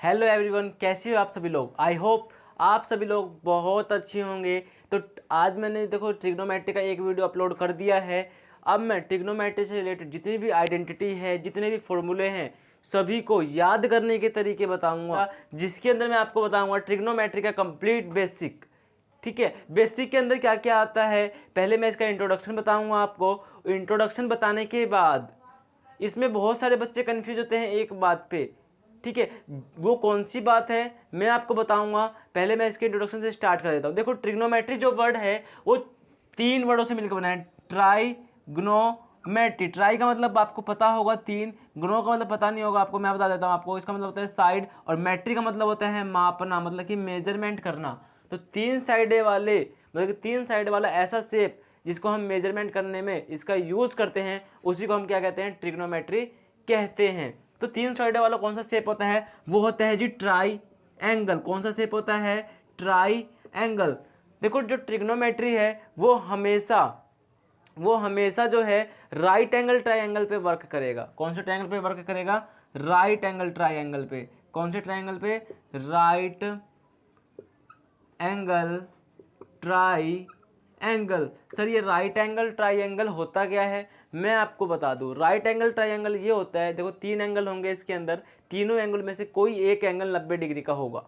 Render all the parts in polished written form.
Hello everyone, कैसे हो आप सभी लोग। आई होप आप सभी लोग बहुत अच्छे होंगे। तो आज मैंने देखो ट्रिग्नोमेट्री का एक वीडियो अपलोड कर दिया है। अब मैं ट्रिग्नोमेट्री से रिलेटेड जितनी भी आइडेंटिटी है, जितने भी फॉर्मूले हैं, सभी को याद करने के तरीके बताऊंगा, जिसके अंदर मैं आपको बताऊंगा ट्रिग्नोमेट्री का कंप्लीट बेसिक। ठीक है, बेसिक के अंदर क्या क्या आता है, पहले मैं इसका इंट्रोडक्शन बताऊंगा आपको। इंट्रोडक्शन बताने के बाद इसमें बहुत सारे बच्चे कंफ्यूज होते हैं एक बात पे। ठीक है, वो कौन सी बात है मैं आपको बताऊंगा। पहले मैं इसके इंट्रोडक्शन से स्टार्ट कर देता हूँ। देखो, ट्रिग्नोमेट्री जो वर्ड है वो 3 वर्डों से मिलकर बना है। ट्राइग्नोमेट्री, ट्राई का मतलब आपको पता होगा 3, ग्नो का मतलब पता नहीं होगा आपको, मैं बता देता हूँ आपको। इसका मतलब होता है साइड, और मेट्री का मतलब होता है मापना, मतलब कि मेजरमेंट करना। तो 3 साइडे वाले, मतलब कि 3 साइड वाला ऐसा शेप जिसको हम मेजरमेंट करने में इसका यूज करते हैं, उसी को हम क्या कहते हैं, ट्रिग्नोमेट्री कहते हैं। तो 3 साइड वाला कौन सा शेप होता है, वो होता है जी ट्राई एंगल। कौन सा शेप होता है, ट्राई एंगल। देखो, जो ट्रिग्नोमेट्री है वो हमेशा जो है राइट एंगल ट्राइंगल पे वर्क करेगा। कौन से ट्राइंगल पे वर्क करेगा, राइट एंगल ट्राइंगल पे। कौन से ट्राइंगल पे, right angle try angle. Sir ये राइट एंगल ट्राइंगल होता क्या है, मैं आपको बता दूं। राइट एंगल ट्राइंगल ये होता है, देखो 3 एंगल होंगे इसके अंदर, तीनों एंगल में से कोई एक एंगल 90 डिग्री का होगा।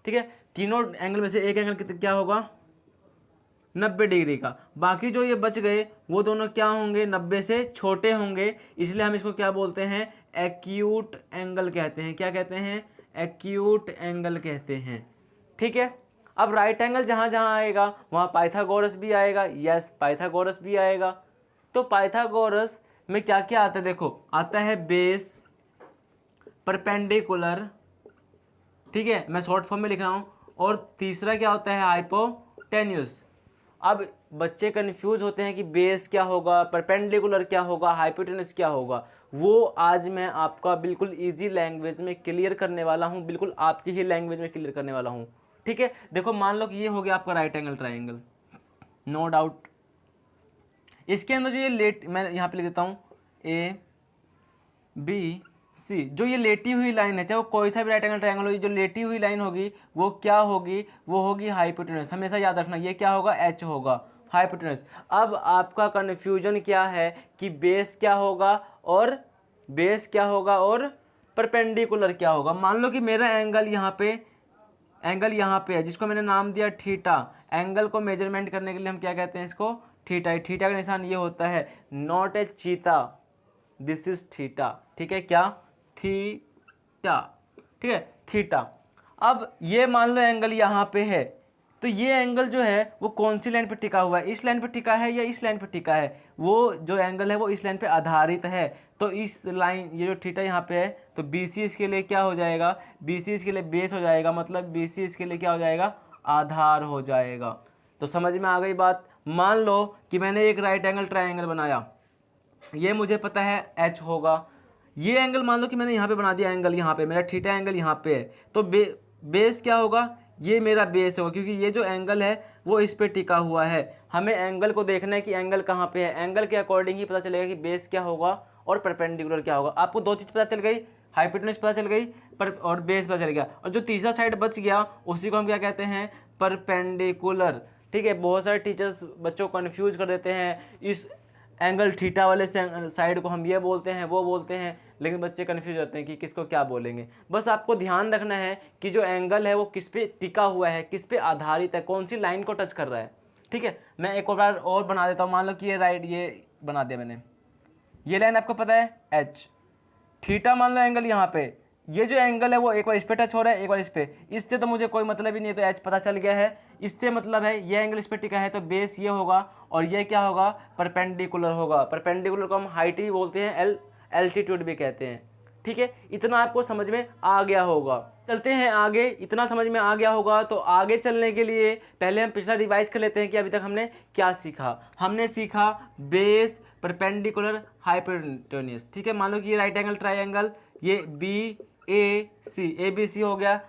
ठीक है, तीनों एंगल में से एक एंगल क्या होगा, 90 डिग्री का। बाकी जो ये बच गए वो दोनों क्या होंगे, 90 से छोटे होंगे, इसलिए हम इसको क्या बोलते हैं, एक्यूट एंगल कहते हैं। क्या कहते हैं, एक्यूट एंगल कहते हैं। ठीक है, अब राइट एंगल जहाँ जहाँ आएगा वहाँ पाइथागोरस भी आएगा। यस, पाइथागोरस भी आएगा। तो पाइथागोरस में क्या क्या आता है, देखो आता है बेस, परपेंडिकुलर। ठीक है, मैं शॉर्ट फॉर्म में लिख रहा हूँ। और तीसरा क्या होता है, हाइपोटेन्यूस। अब बच्चे कंफ्यूज होते हैं कि बेस क्या होगा, परपेंडिकुलर क्या होगा, हाइपोटेन्यूस क्या होगा। वो आज मैं आपका बिल्कुल इजी लैंग्वेज में क्लियर करने वाला हूँ, बिल्कुल आपकी ही लैंग्वेज में क्लियर करने वाला हूँ। ठीक है, देखो मान लो कि ये हो गया आपका right angle triangle, no doubt. इसके अंदर जो ये लेट, मैं यहाँ पे लिख देता हूँ ए बी सी, जो ये लेटी हुई लाइन है, चाहे वो कोई सा भी राइट एंगल ट्रायंगल हो, जो लेटी हुई लाइन होगी वो क्या होगी, वो होगी हाइपोटेन्यूस। हमेशा याद रखना ये क्या होगा, एच होगा, हाइपोटेन्यूस। अब आपका कन्फ्यूजन क्या है कि बेस क्या होगा और परपेंडिकुलर क्या होगा। मान लो कि मेरा एंगल यहाँ पे है, जिसको मैंने नाम दिया थीटा। एंगल को मेजरमेंट करने के लिए हम क्या कहते हैं, इसको थीटा। थीटा का निशान ये होता है, नॉट ए चीता, दिस इज थीटा। ठीक है, क्या, थीटा। ठीक है, थीटा। अब ये मान लो एंगल यहाँ पे है, तो ये एंगल जो है वो कौन सी लाइन पे टिका हुआ है, इस लाइन पे टिका है या इस लाइन पे टिका है, वो जो एंगल है वो इस लाइन पे आधारित है। तो इस लाइन, ये जो थीटा यहाँ पे है, तो बी सी इसके लिए क्या हो जाएगा, बी सी इसके लिए बेस हो जाएगा, मतलब बी सी इसके लिए क्या हो जाएगा, आधार हो जाएगा। तो समझ में आ गई बात। मान लो कि मैंने एक राइट एंगल ट्राइंगल बनाया, ये मुझे पता है एच होगा। ये एंगल मान लो कि मैंने यहाँ पे बना दिया, एंगल यहाँ पे मेरा थीटा एंगल यहाँ पे है, तो बेस क्या होगा, ये मेरा बेस होगा, क्योंकि ये जो एंगल है वो इस पे टिका हुआ है। हमें एंगल को देखना है कि एंगल कहाँ पे है, एंगल के अकॉर्डिंग ही पता चलेगा कि बेस क्या होगा और परपेंडिकुलर क्या होगा। आपको 2 चीज़ पता चल गई, हाइपोटेन्यूस पता चल गई और बेस पता चल गया, और जो तीसरा साइड बच गया उसी को हम क्या कहते हैं, परपेंडिकुलर। ठीक है, बहुत सारे टीचर्स बच्चों को कन्फ्यूज कर देते हैं, इस एंगल थीटा वाले साइड को हम ये बोलते हैं, वो बोलते हैं, लेकिन बच्चे कन्फ्यूज होते हैं कि किसको क्या बोलेंगे। बस आपको ध्यान रखना है कि जो एंगल है वो किस पे टिका हुआ है, किस पे आधारित है, कौन सी लाइन को टच कर रहा है। ठीक है, मैं एक और बार और बना देता हूँ। मान लो कि ये बना दिया मैंने, ये लाइन आपको पता है एच, थीटा मान लो एंगल यहाँ पे, ये जो एंगल है वो एक बार इस पे टच हो रहा है, एक बार इस पे, इससे तो मुझे कोई मतलब ही नहीं है, तो एच पता चल गया है। इससे मतलब है ये एंगल इस पे टिका है, तो बेस ये होगा और ये क्या होगा, परपेंडिकुलर होगा। परपेंडिकुलर को हम हाइट भी बोलते हैं, एल्टीट्यूड भी कहते हैं। ठीक है, इतना आपको समझ में आ गया होगा। चलते हैं आगे। इतना समझ में आ गया होगा तो आगे चलने के लिए पहले हम पिछला रिवाइज कर लेते हैं कि अभी तक हमने क्या सीखा। हमने सीखा बेस, परपेंडिकुलर, हाइपोटेन्यूस। ठीक है, मान लो कि ये राइट एंगल ट्राइंगल, ये बी ए बी सी हो गया,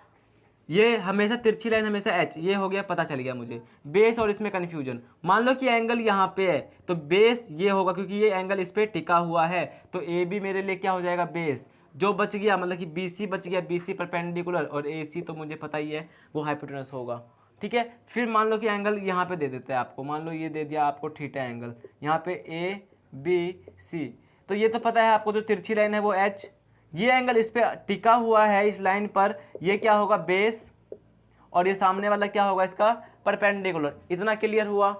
ये हमेशा तिरछी लाइन हमेशा एच, ये हो गया, पता चल गया मुझे। बेस और इसमें कन्फ्यूजन, मान लो कि एंगल यहाँ पे है तो बेस ये होगा, क्योंकि ये एंगल इस पे टिका हुआ है, तो ए बी मेरे लिए क्या हो जाएगा, बेस। जो बच गया मतलब कि BC बच गया, BC परपेंडिकुलर, और AC तो मुझे पता ही है वो हाइपोटेनस होगा। ठीक है, फिर मान लो कि एंगल यहाँ पे दे देते हैं आपको, मान लो ये दे दिया आपको थीटा एंगल, यहाँ पे ABC, तो ये तो पता है आपको जो तिरछी लाइन है वो H, ये एंगल इस पे टिका हुआ है इस लाइन पर, ये क्या होगा बेस, और ये सामने वाला क्या होगा इसका परपेंडिकुलर। इतना क्लियर हुआ।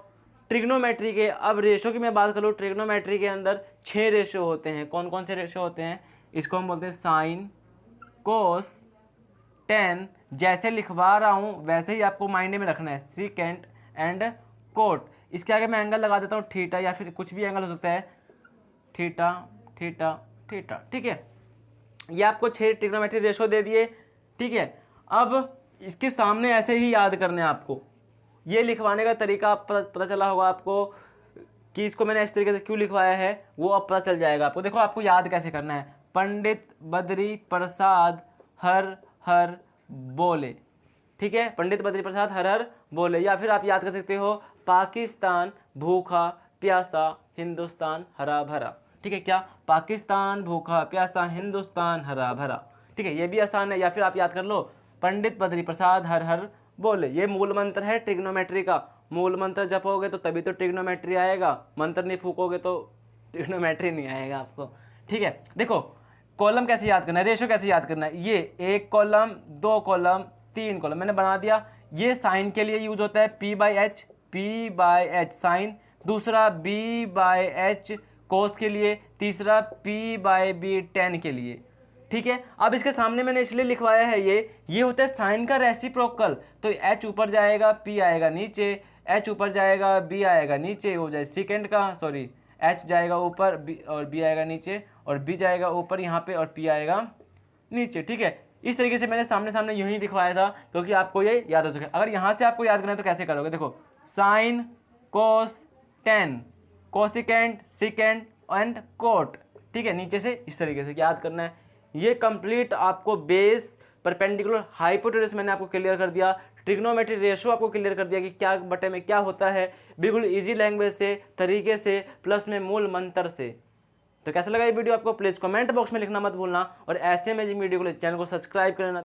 ट्रिग्नोमेट्री के अब रेशो की मैं बात करूँ, ट्रिग्नोमेट्री के अंदर 6 रेशो होते हैं। कौन कौन से रेशो होते हैं? इसको हम बोलते हैं साइन, कोस, टेन, जैसे लिखवा रहा हूँ वैसे ही आपको माइंड में रखना है, सीकेंट एंड कोट। इसके आगे मैं एंगल लगा देता हूँ थीटा, या फिर कुछ भी एंगल हो सकता है, थीटा थीटा थीटा। ठीक है, ये आपको 6 ट्रिग्नोमेट्री रेशो दे दिए। ठीक है, अब इसके सामने ऐसे ही याद करने हैं आपको, ये लिखवाने का तरीका पता चला होगा आपको कि इसको मैंने इस तरीके से क्यों लिखवाया है, वो अब पता चल जाएगा आपको। देखो आपको याद कैसे करना है, पंडित बद्री प्रसाद हर हर बोले। ठीक है, पंडित बद्री प्रसाद हर हर बोले, या फिर आप याद कर सकते हो पाकिस्तान भूखा प्यासा हिंदुस्तान हरा भरा। ठीक है, क्या पाकिस्तान भूखा प्यासा हिंदुस्तान हरा भरा। ठीक है, ये भी आसान है। या फिर आप याद कर लो पंडित बद्री प्रसाद हर हर बोले, ये मूल मंत्र है ट्रिग्नोमेट्री का। मूल मंत्र जपोगे तो तभी तो ट्रिग्नोमेट्री आएगा, मंत्र नहीं फूकोगे तो ट्रिग्नोमेट्री नहीं आएगा आपको। ठीक है, देखो कॉलम कैसे याद करना है, रेशो कैसे याद करना है, ये 1 कॉलम 2 कॉलम 3 कॉलम मैंने बना दिया। ये साइन के लिए यूज होता है P/H साइन, दूसरा B/H कोस के लिए, तीसरा P/B टेन के लिए। ठीक है, अब इसके सामने मैंने इसलिए लिखवाया है ये होता है साइन का रेसिप्रोकल, तो H ऊपर जाएगा P आएगा नीचे, H ऊपर जाएगा B आएगा नीचे, हो जाए सेकेंड का, सॉरी H जाएगा ऊपर B और B आएगा नीचे, और B जाएगा ऊपर यहाँ पे और P आएगा नीचे। ठीक है, इस तरीके से मैंने सामने सामने यूं ही लिखवाया था क्योंकि आपको ये याद हो सके। अगर यहाँ से आपको याद करना है तो कैसे करोगे, देखो sine cos tan cosecant secant and cot. ठीक है, नीचे से इस तरीके से याद करना है। ये कंप्लीट आपको बेस परपेंडिकुलर हाइपोटेनस मैंने आपको क्लियर कर दिया, ट्रिग्नोमेट्री रेशो आपको क्लियर कर दिया कि क्या बटे में क्या होता है, बिल्कुल इजी लैंग्वेज से तरीके से, प्लस में मूल मंत्र से। तो कैसा लगा ये वीडियो आपको, प्लीज़ कमेंट बॉक्स में लिखना मत भूलना, और ऐसे में वीडियो को चैनल को सब्सक्राइब करना।